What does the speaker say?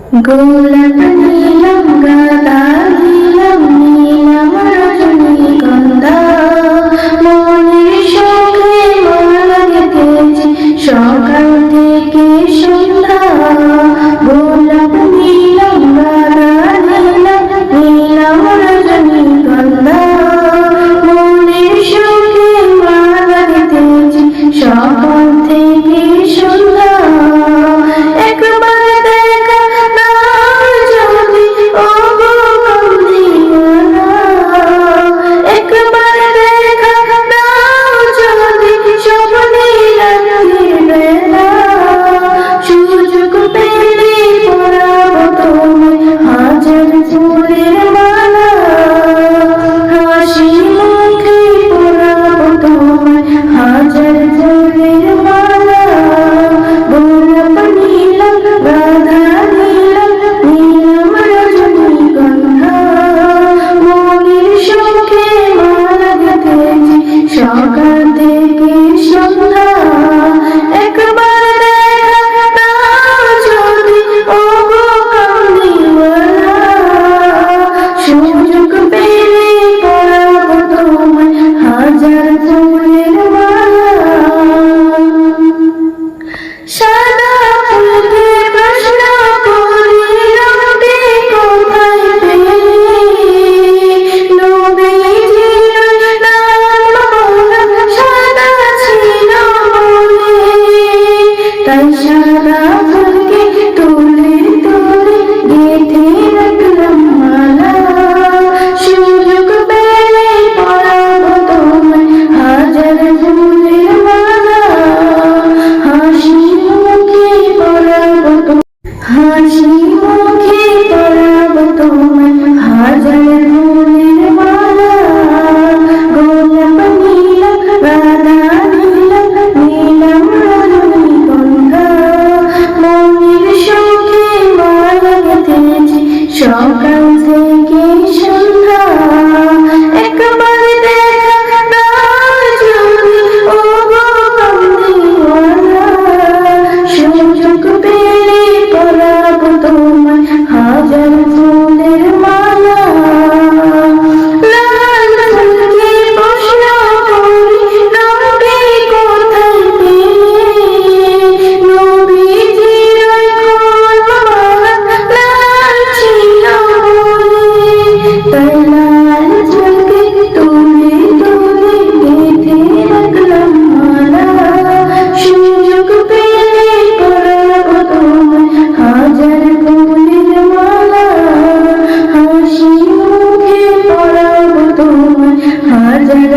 গোলাপ নীলম গাঁদা নীলম নীলম রজনীগন্ধা মনের শোকে মালা গেঁথেছি সকাল থেকে সন্ধ্যা। গোলাপ নীলম গাঁদা নীলম নীলম রজনীগন্ধা মনের শোকে মালা গেঁথেছি সকাল থেকে সন্ধ্যা। একবার দেখা দাও যদি ওগো কামলিওয়ালা, একবার দেখা দাও যদি স্বপ্নে রাতের বেলা, সুযোগ পেলে পরাবো তোমায় হাজার ফুলের মালা, হাসি মুখে পরাবো তোমায় হাজার ফুলের মালা। গোলাপ নীলম গাঁদা নীলম নীলম রজনীগন্ধা মনের শোকে মালা গেঁথেছি সকাল থেকে সন্ধ্যা। একবার দেখা দাও যদি ওগো কামলিওয়ালা, সুযোগ পেলে পরাবো তোমায় হাজার ফুলের মালা। সাদা ফুলকে প্রশ্ন করি রবি কোথায় পেলে, নবীজির নাম বলা সাদা ছিল বলে, তাই সাদা ফুলকে তুলে তুলে গেঁথে রাখলাম মালা, সুযোগ পেলে পরাবো তোমায় হাজার ফুলের মালা, হাসি মুখে পরাবো হাসি মুখে পরাবো তোমায় হাজার ফুলের মালা। গোলাপ নীলম গাঁদা নীলম নীলম রজনীগন্ধা মনের শোকে মালা গেঁথেছি সকাল থেকে সন্ধ্যা। একবার দেখা দাও যদি ওগো কামলিওয়ালা, সুযোগ পেলে পরাবো তোমায় হাজার ফুলের মালা। লাল ফুলকে প্রশ্ন করি নবী কোথায় পেলে, নবীজির মালা লাল ছিল বলে, তাই লাল ফুলকে তুলে তুলে গেঁথে রাখলাম মালা, সুযোগ পেলে পরাবো তোমায় হাজার ফুলের মালা, হাসি মুখে পরাবো তোমায় হাজার